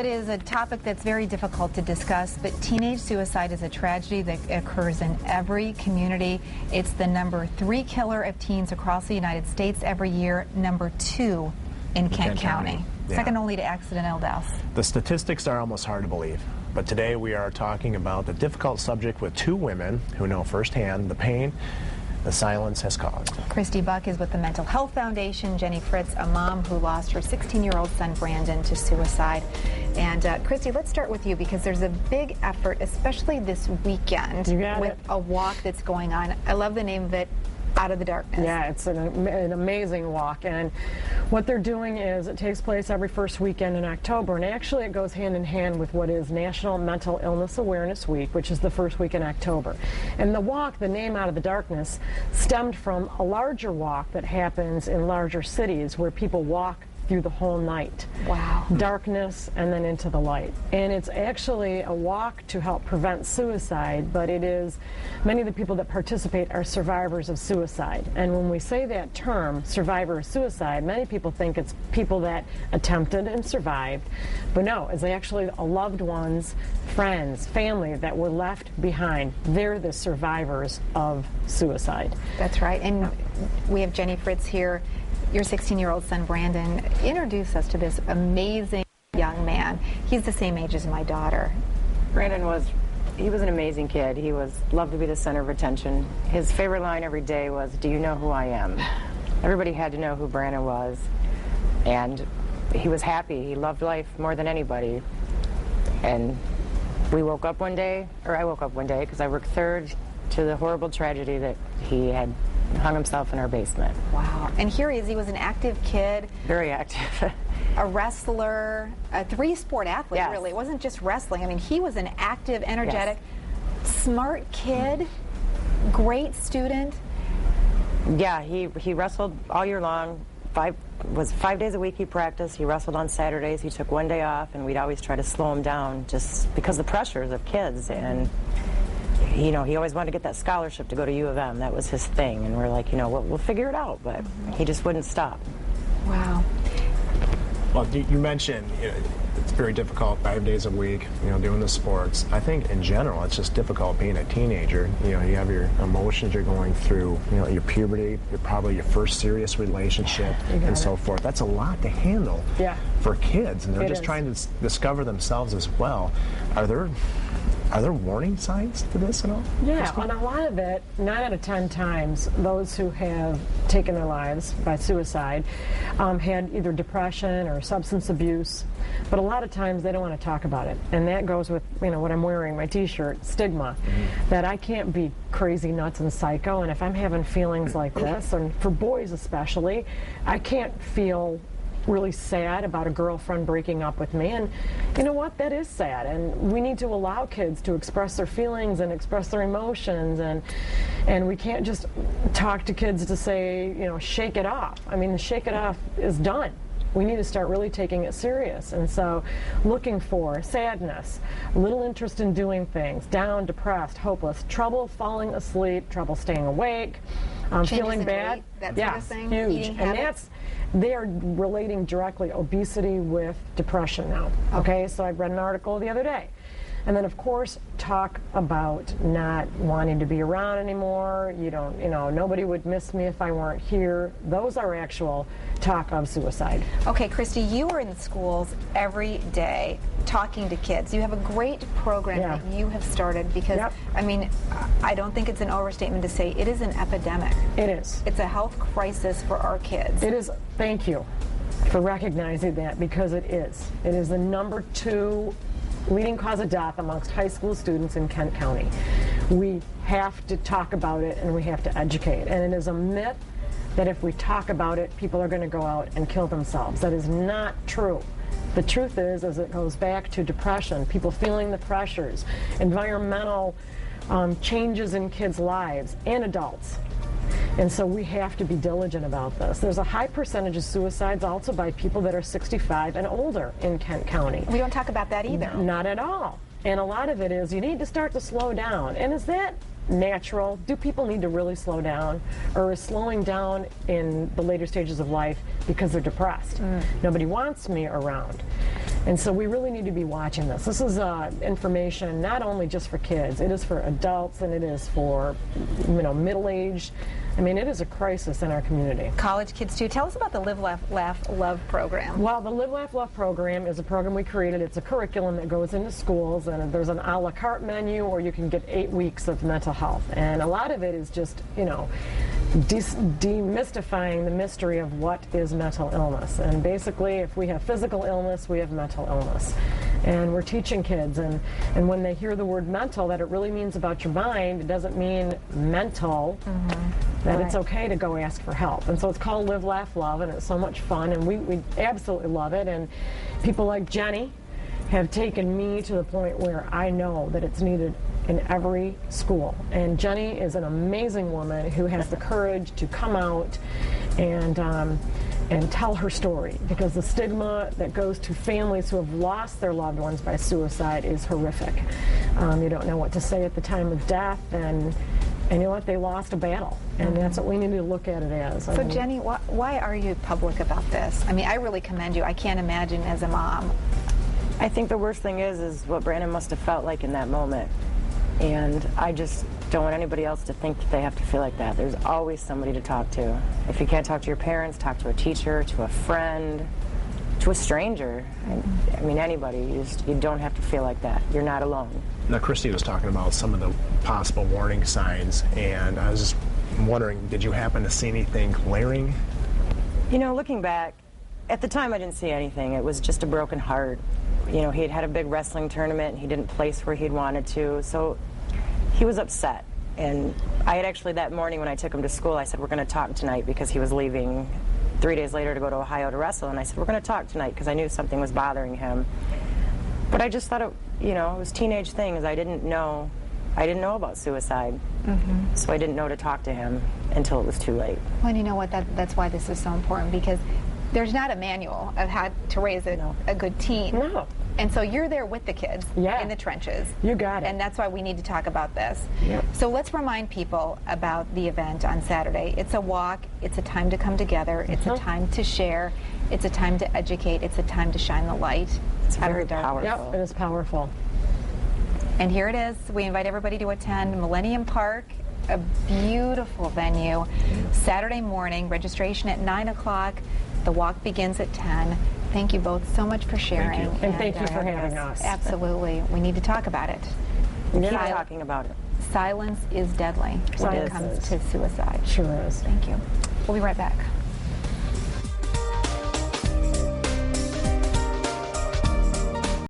it is a topic that's very difficult to discuss, but teenage suicide is a tragedy that occurs in every community. It's the #3 killer of teens across the United States every year, #2 in Kent County. Yeah. Second only to accidental deaths. The statistics are almost hard to believe, but today we are talking about the difficult subject with two women who know firsthand the pain the silence has caused. Christy Buck is with the Mental Health Foundation. Jenny Fritz, a mom who lost her 16-year-old son Brandon to suicide. And Christy, let's start with you because there's a big effort, especially this weekend, with a walk that's going on. I love the name of it, Out of the Darkness. Yeah, it's an amazing walk, and what they're doing is it takes place every first weekend in October, and actually it goes hand in hand with what is National Mental Illness Awareness Week, which is the first week in October. And the walk, the name Out of the Darkness, stemmed from a larger walk that happens in larger cities where people walk through the whole night. Wow. Darkness and then into the light. And it's actually a walk to help prevent suicide, but it is, many of the people that participate are survivors of suicide. And when we say that term, survivor of suicide, many people think it's people that attempted and survived, but no, it's actually a loved ones, friends, family that were left behind. They're the survivors of suicide. That's right. And we have Jenny Fritz here. Your 16-year-old son, Brandon, introduce us to this amazing young man. He's the same age as my daughter. Brandon was an amazing kid. He loved to be the center of attention. His favorite line every day was, "Do you know who I am?" Everybody had to know who Brandon was. And he was happy. He loved life more than anybody. And I woke up one day because I worked third to the horrible tragedy that he had hung himself in our basement. Wow. And here he is. He was an active kid. Very active. A wrestler, a three-sport athlete, yes. Really. It wasn't just wrestling. I mean, he was an active, energetic, smart kid, great student. Yeah, he wrestled all year long. 5 days a week he practiced. He wrestled on Saturdays. He took one day off, and we'd always try to slow him down just because of the pressures of kids. And you know, he always wanted to get that scholarship to go to U of M. That was his thing. And we're like, you know, we'll figure it out. But he just wouldn't stop. Wow. Well, you mentioned it's very difficult 5 days a week, doing the sports. I think in general it's just difficult being a teenager. You have your emotions you're going through, your puberty, probably your first serious relationship and so forth. That's a lot to handle for kids, and they're just trying to discover themselves as well. Are there warning signs to this at all? Yeah, on a lot of it, 9 out of 10 times, those who have taken their lives by suicide had either depression or substance abuse, but a lot of times they don't want to talk about it. And that goes with, what I'm wearing, my t-shirt, stigma, that I can't be crazy, nuts, and psycho, and if I'm having feelings like this, and for boys especially, I can't feel really sad about a girlfriend breaking up with me, and you know what, that is sad, and we need to allow kids to express their feelings and express their emotions, and we can't just talk to kids to say, shake it off. I mean, the shake it off is done. We need to start really taking it serious, and so looking for sadness, little interest in doing things, down, depressed, hopeless, trouble falling asleep, trouble staying awake, feeling bad, weight, that sort of thing, huge, eating and habits. they are relating directly obesity with depression now. Okay, so I read an article the other day. And then, of course, talk about not wanting to be around anymore. Nobody would miss me if I weren't here. Those are actual talk of suicide. Okay, Christy, you are in the schools every day talking to kids. You have a great program that you have started because, I mean, I don't think it's an overstatement to say it is an epidemic. It is. It's a health crisis for our kids. It is. Thank you for recognizing that, because it is. It is the #2 leading cause of death amongst high school students in Kent County. We have to talk about it, and we have to educate. And it is a myth that if we talk about it, people are going to go out and kill themselves. That is not true. The truth is it goes back to depression, people feeling the pressures, environmental changes in kids' lives and adults. And so we have to be diligent about this. There's a high percentage of suicides also by people that are 65 and older in Kent County. We don't talk about that either. Not at all. And a lot of it is you need to start to slow down. And is that natural? Do people need to really slow down? Or is slowing down in the later stages of life because they're depressed? Nobody wants me around. And so we really need to be watching this. This is information not only just for kids, it is for adults and it is for middle-aged. I mean, it is a crisis in our community. College kids too. Tell us about the Live, Laugh, Love program. Well, the Live, Laugh, Love program is a program we created. It's a curriculum that goes into schools, and there's an a la carte menu, or you can get 8 weeks of mental health. And a lot of it is just, demystifying the mystery of what is mental illness. And basically, if we have physical illness, we have mental illness. And we're teaching kids, and when they hear the word mental, that it really means about your mind. It doesn't mean mental. That it's okay to go ask for help. And so it's called Live, Laugh, Love, and it's so much fun, and we absolutely love it. And people like Jenny have taken me to the point where I know that it's needed in every school. And Jenny is an amazing woman who has the courage to come out and tell her story, because the stigma that goes to families who have lost their loved ones by suicide is horrific. You don't know what to say at the time of death, and you know what? They lost a battle, and that's what we need to look at it as. So, Jenny, why are you public about this? I mean, I really commend you. I can't imagine as a mom. I think the worst thing is what Brandon must have felt like in that moment. And I just don't want anybody else to think that they have to feel like that. There's always somebody to talk to. If you can't talk to your parents, talk to a teacher, to a friend, to a stranger. I mean, anybody. You don't have to feel like that. You're not alone. Now, Christy was talking about some of the possible warning signs, and I was just wondering, did you happen to see anything glaring? Looking back, at the time I didn't see anything. It was just a broken heart. He had had a big wrestling tournament, and he didn't place where he'd wanted to, so he was upset. And I had actually, that morning when I took him to school, I said, we're going to talk tonight, because he was leaving 3 days later to go to Ohio to wrestle, and I said, we're going to talk tonight, because I knew something was bothering him. But I just thought it was teenage things. I didn't know about suicide, so I didn't know to talk to him until it was too late. Well, and you know what? That's why this is so important, because there's not a manual of how to raise a good teen. No. And so you're there with the kids in the trenches. You got it. And that's why we need to talk about this. Yep. So let's remind people about the event on Saturday. It's a walk. It's a time to come together. It's a time to share. It's a time to educate. It's a time to shine the light. It's very powerful. Yep, it is powerful. And here it is. We invite everybody to attend Millennium Park, a beautiful venue. Saturday morning, registration at 9 o'clock. The walk begins at 10. Thank you both so much for sharing. Thank you. And thank you for having us. Absolutely. We need to talk about it. Keep talking about it. Silence is deadly when it comes to suicide. Sure is. Thank you. We'll be right back.